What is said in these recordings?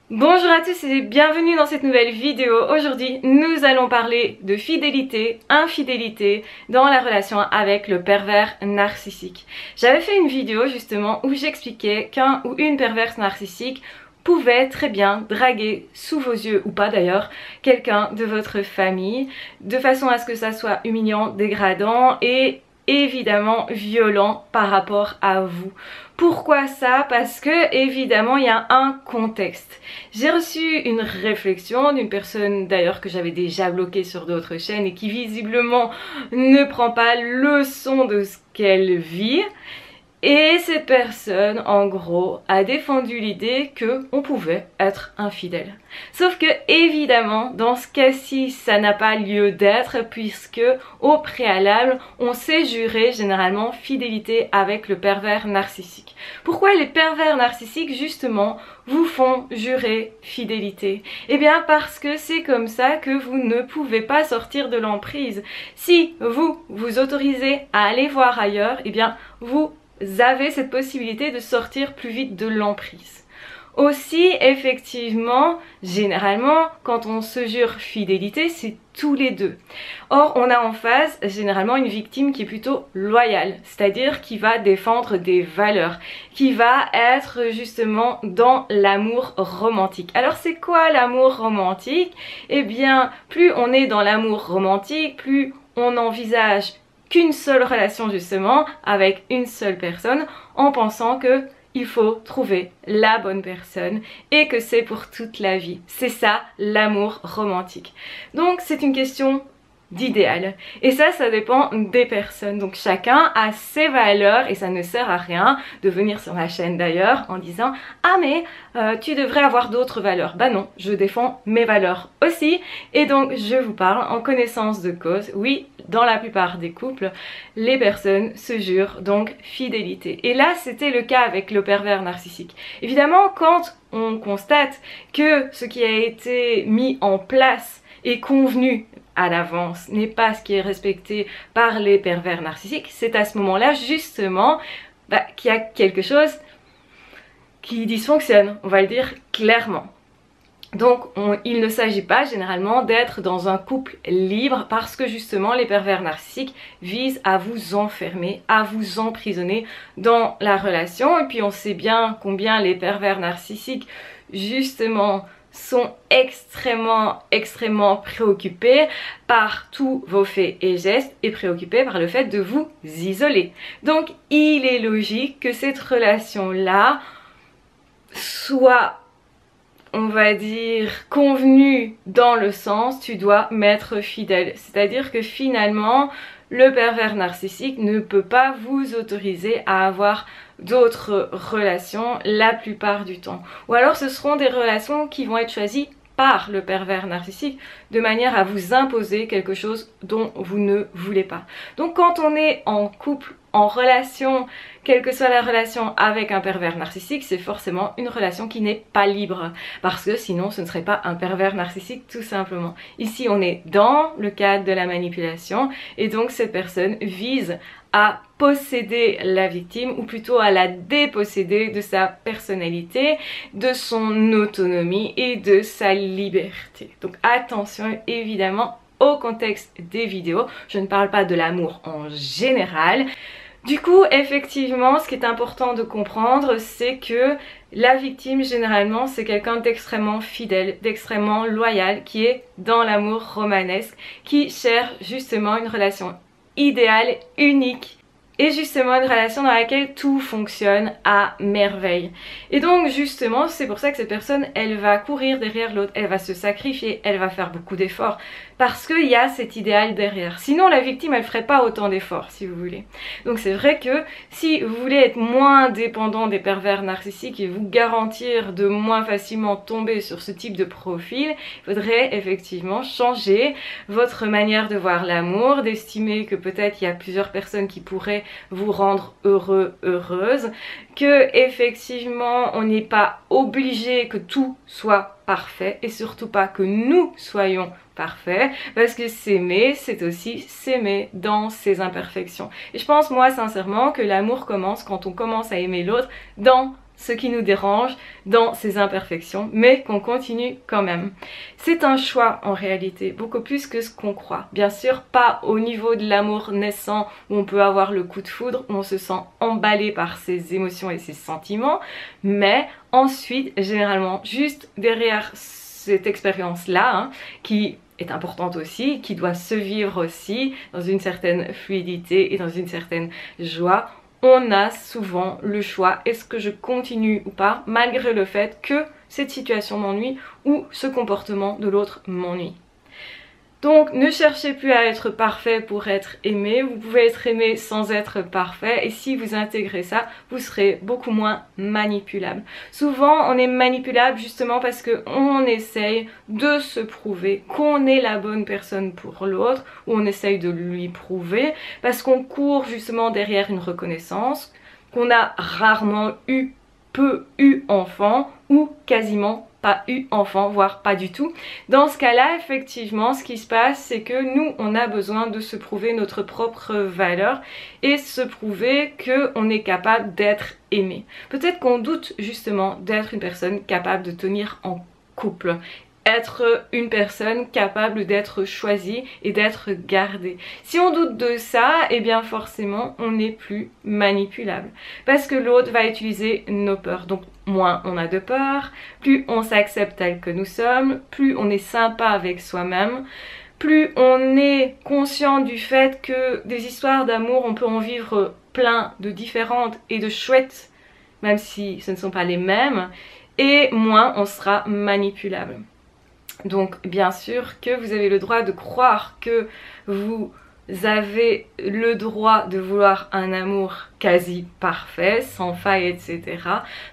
Bonjour à tous et bienvenue dans cette nouvelle vidéo. Aujourd'hui, nous allons parler de fidélité, infidélité dans la relation avec le pervers narcissique. J'avais fait une vidéo justement où j'expliquais qu'un ou une perverse narcissique pouvait très bien draguer sous vos yeux, ou pas d'ailleurs, quelqu'un de votre famille, de façon à ce que ça soit humiliant, dégradant et évidemment violent par rapport à vous. Pourquoi ça? Parce que évidemment il y a un contexte. J'ai reçu une réflexion d'une personne d'ailleurs que j'avais déjà bloquée sur d'autres chaînes et qui visiblement ne prend pas leçon de ce qu'elle vit. Et cette personne, en gros, a défendu l'idée qu'on pouvait être infidèle. Sauf que, évidemment, dans ce cas-ci, ça n'a pas lieu d'être puisque, au préalable, on s'est juré généralement fidélité avec le pervers narcissique. Pourquoi les pervers narcissiques, justement, vous font jurer fidélité? Eh bien, parce que c'est comme ça que vous ne pouvez pas sortir de l'emprise. Si vous vous autorisez à aller voir ailleurs, eh bien, vous avez cette possibilité de sortir plus vite de l'emprise. Aussi, effectivement, généralement, quand on se jure fidélité, c'est tous les deux. Or, on a en face, généralement, une victime qui est plutôt loyale, c'est-à-dire qui va défendre des valeurs, qui va être justement dans l'amour romantique. Alors, c'est quoi l'amour romantique? Eh bien, plus on est dans l'amour romantique, plus on envisage qu'une seule relation justement avec une seule personne en pensant que il faut trouver la bonne personne et que c'est pour toute la vie. C'est ça l'amour romantique. Donc c'est une question d'idéal. Et ça dépend des personnes. Donc chacun a ses valeurs et ça ne sert à rien de venir sur ma chaîne d'ailleurs en disant « Ah mais tu devrais avoir d'autres valeurs ». Bah non, je défends mes valeurs aussi et donc je vous parle en connaissance de cause. Oui, dans la plupart des couples, les personnes se jurent donc fidélité. Et là, c'était le cas avec le pervers narcissique. Évidemment, quand on constate que ce qui a été mis en place et convenu à l'avance n'est pas ce qui est respecté par les pervers narcissiques, c'est à ce moment-là justement qu'il y a quelque chose qui dysfonctionne, on va le dire clairement. Donc il ne s'agit pas généralement d'être dans un couple libre parce que justement les pervers narcissiques visent à vous enfermer, à vous emprisonner dans la relation. Et puis on sait bien combien les pervers narcissiques justement sont extrêmement préoccupés par tous vos faits et gestes et préoccupés par le fait de vous isoler. Donc il est logique que cette relation-là soit, on va dire, convenue dans le sens tu dois m'être fidèle. C'est-à-dire que finalement, le pervers narcissique ne peut pas vous autoriser à avoir d'autres relations la plupart du temps. Ou alors ce seront des relations qui vont être choisies par le pervers narcissique de manière à vous imposer quelque chose dont vous ne voulez pas. Donc quand on est en couple, en relation, quelle que soit la relation avec un pervers narcissique, c'est forcément une relation qui n'est pas libre. Parce que sinon ce ne serait pas un pervers narcissique tout simplement. Ici on est dans le cadre de la manipulation et donc cette personne vise à posséder la victime ou plutôt à la déposséder de sa personnalité, de son autonomie et de sa liberté. Donc attention évidemment au contexte des vidéos, je ne parle pas de l'amour en général. Du coup, effectivement, ce qui est important de comprendre, c'est que la victime, généralement, c'est quelqu'un d'extrêmement fidèle, d'extrêmement loyal, qui est dans l'amour romanesque, qui cherche justement une relation idéale, unique, et justement une relation dans laquelle tout fonctionne à merveille. Et donc justement c'est pour ça que cette personne elle va courir derrière l'autre, elle va se sacrifier, elle va faire beaucoup d'efforts parce qu'il y a cet idéal derrière. Sinon la victime elle ferait pas autant d'efforts si vous voulez. Donc c'est vrai que si vous voulez être moins dépendant des pervers narcissiques et vous garantir de moins facilement tomber sur ce type de profil, il faudrait effectivement changer votre manière de voir l'amour, d'estimer que peut-être il y a plusieurs personnes qui pourraient vous rendre heureux, heureuse, que effectivement on n'est pas obligé que tout soit parfait et surtout pas que nous soyons parfaits parce que s'aimer c'est aussi s'aimer dans ses imperfections. Et je pense moi sincèrement que l'amour commence quand on commence à aimer l'autre dans ce qui nous dérange dans ces imperfections, mais qu'on continue quand même. C'est un choix en réalité, beaucoup plus que ce qu'on croit. Bien sûr, pas au niveau de l'amour naissant où on peut avoir le coup de foudre, où on se sent emballé par ses émotions et ses sentiments, mais ensuite, généralement, juste derrière cette expérience-là, qui est importante aussi, qui doit se vivre aussi dans une certaine fluidité et dans une certaine joie, on a souvent le choix, est-ce que je continue ou pas, malgré le fait que cette situation m'ennuie ou ce comportement de l'autre m'ennuie. Donc ne cherchez plus à être parfait pour être aimé, vous pouvez être aimé sans être parfait et si vous intégrez ça, vous serez beaucoup moins manipulable. Souvent on est manipulable justement parce qu'on essaye de se prouver qu'on est la bonne personne pour l'autre ou on essaye de lui prouver parce qu'on court justement derrière une reconnaissance, qu'on a rarement eu, peu eu enfant ou quasiment pas eu enfant, voire pas du tout. Dans ce cas-là, effectivement, ce qui se passe, c'est que nous, on a besoin de se prouver notre propre valeur et se prouver qu'on est capable d'être aimé. Peut-être qu'on doute justement d'être une personne capable de tenir en couple, être une personne capable d'être choisie et d'être gardée. Si on doute de ça, eh bien forcément on n'est plus manipulable parce que l'autre va utiliser nos peurs. Donc moins on a de peur, plus on s'accepte tel que nous sommes, plus on est sympa avec soi-même, plus on est conscient du fait que des histoires d'amour on peut en vivre plein de différentes et de chouettes, même si ce ne sont pas les mêmes, et moins on sera manipulable. Donc bien sûr que vous avez le droit de croire que vous avez le droit de vouloir un amour quasi parfait, sans faille, etc.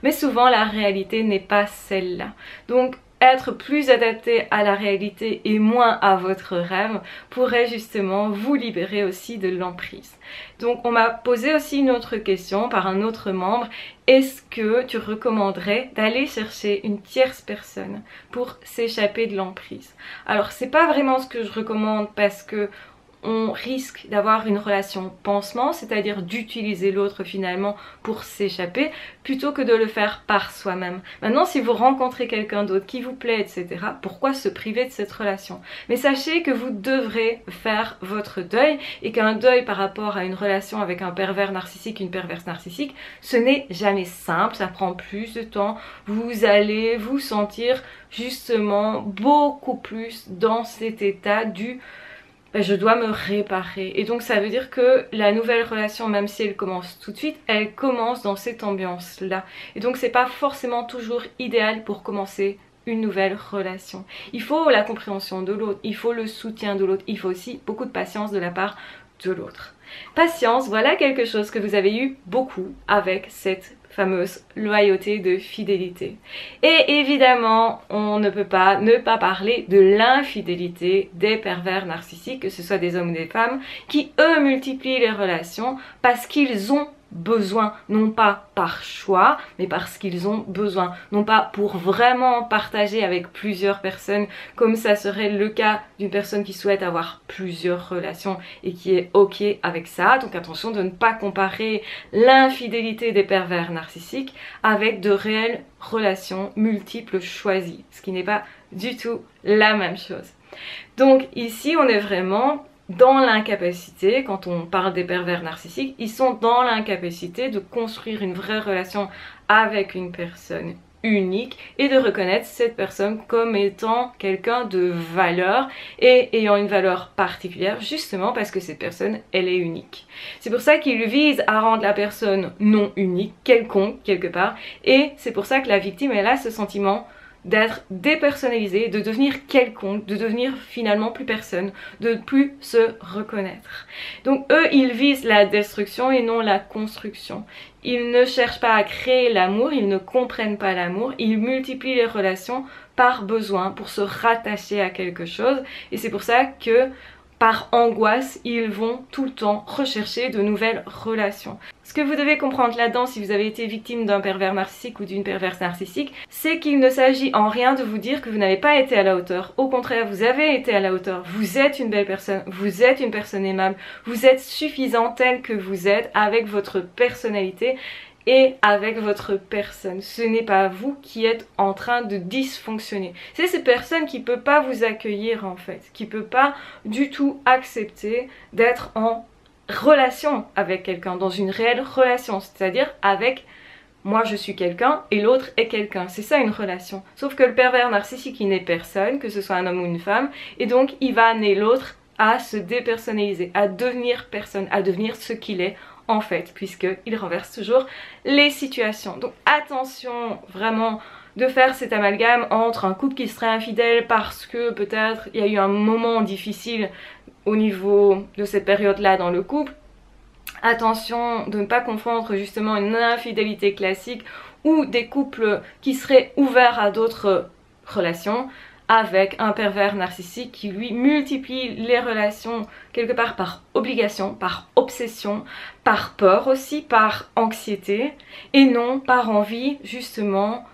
Mais souvent la réalité n'est pas celle-là. Donc être plus adapté à la réalité et moins à votre rêve pourrait justement vous libérer aussi de l'emprise. Donc on m'a posé aussi une autre question par un autre membre. Est-ce que tu recommanderais d'aller chercher une tierce personne pour s'échapper de l'emprise? Alors c'est pas vraiment ce que je recommande parce que on risque d'avoir une relation pansement, c'est-à-dire d'utiliser l'autre finalement pour s'échapper, plutôt que de le faire par soi-même. Maintenant, si vous rencontrez quelqu'un d'autre qui vous plaît, etc., pourquoi se priver de cette relation? Mais sachez que vous devrez faire votre deuil, et qu'un deuil par rapport à une relation avec un pervers narcissique, une perverse narcissique, ce n'est jamais simple, ça prend plus de temps, vous allez vous sentir justement beaucoup plus dans cet état du je dois me réparer. Et donc ça veut dire que la nouvelle relation, même si elle commence tout de suite, elle commence dans cette ambiance-là. Et donc c'est pas forcément toujours idéal pour commencer une nouvelle relation. Il faut la compréhension de l'autre, il faut le soutien de l'autre, il faut aussi beaucoup de patience de la part de l'autre. Patience, voilà quelque chose que vous avez eu beaucoup avec cette fameuse loyauté de fidélité. Et évidemment, on ne peut pas ne pas parler de l'infidélité des pervers narcissiques, que ce soit des hommes ou des femmes, qui eux multiplient les relations parce qu'ils ont besoin, non pas par choix, mais parce qu'ils ont besoin, non pas pour vraiment partager avec plusieurs personnes, comme ça serait le cas d'une personne qui souhaite avoir plusieurs relations et qui est ok avec ça. Donc attention de ne pas comparer l'infidélité des pervers narcissiques avec de réelles relations multiples choisies, ce qui n'est pas du tout la même chose. Donc ici on est vraiment dans l'incapacité, quand on parle des pervers narcissiques, ils sont dans l'incapacité de construire une vraie relation avec une personne unique et de reconnaître cette personne comme étant quelqu'un de valeur et ayant une valeur particulière justement parce que cette personne elle est unique. C'est pour ça qu'ils visent à rendre la personne non unique, quelconque quelque part, et c'est pour ça que la victime elle a ce sentiment d'être dépersonnalisé, de devenir quelconque, de devenir finalement plus personne, de plus se reconnaître. Donc eux, ils visent la destruction et non la construction. Ils ne cherchent pas à créer l'amour, ils ne comprennent pas l'amour, ils multiplient les relations par besoin pour se rattacher à quelque chose. Et c'est pour ça que par angoisse, ils vont tout le temps rechercher de nouvelles relations. Ce que vous devez comprendre là-dedans, si vous avez été victime d'un pervers narcissique ou d'une perverse narcissique, c'est qu'il ne s'agit en rien de vous dire que vous n'avez pas été à la hauteur. Au contraire, vous avez été à la hauteur. Vous êtes une belle personne, vous êtes une personne aimable, vous êtes suffisant tel que vous êtes avec votre personnalité. et avec votre personne. Ce n'est pas vous qui êtes en train de dysfonctionner. C'est cette personne qui ne peut pas vous accueillir en fait, qui ne peut pas du tout accepter d'être en relation avec quelqu'un, dans une réelle relation, c'est-à-dire avec moi je suis quelqu'un et l'autre est quelqu'un. C'est ça une relation. Sauf que le pervers narcissique il n'est personne, que ce soit un homme ou une femme, et donc il va amener l'autre à se dépersonnaliser, à devenir personne, à devenir ce qu'il est en fait, puisqu'il renverse toujours les situations. Donc attention vraiment de faire cet amalgame entre un couple qui serait infidèle parce que peut-être il y a eu un moment difficile au niveau de cette période-là dans le couple. Attention de ne pas confondre justement une infidélité classique ou des couples qui seraient ouverts à d'autres relations avec un pervers narcissique qui lui multiplie les relations quelque part par obligation, par obsession, par peur aussi, par anxiété et non par envie justement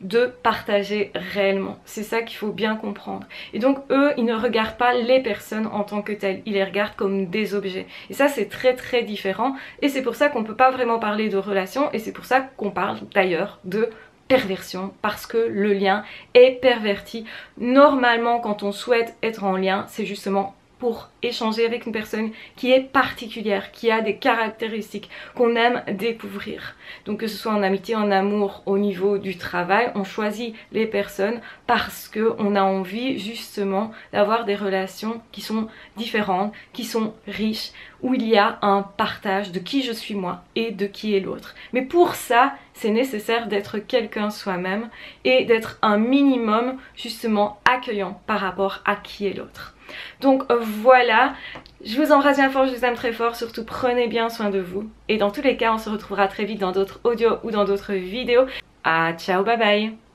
de partager réellement. C'est ça qu'il faut bien comprendre. Et donc eux, ils ne regardent pas les personnes en tant que telles, ils les regardent comme des objets. Et ça c'est très très différent et c'est pour ça qu'on ne peut pas vraiment parler de relation et c'est pour ça qu'on parle d'ailleurs de perversion parce que le lien est perverti. Normalement quand on souhaite être en lien, c'est justement pour échanger avec une personne qui est particulière, qui a des caractéristiques qu'on aime découvrir. Donc que ce soit en amitié, en amour, au niveau du travail, on choisit les personnes parce qu'on a envie justement d'avoir des relations qui sont différentes, qui sont riches, où il y a un partage de qui je suis moi et de qui est l'autre. Mais pour ça, c'est nécessaire d'être quelqu'un soi-même et d'être un minimum justement accueillant par rapport à qui est l'autre. Donc voilà, je vous embrasse bien fort, je vous aime très fort, surtout prenez bien soin de vous. Et dans tous les cas, on se retrouvera très vite dans d'autres audios ou dans d'autres vidéos. Ah, ciao, bye bye!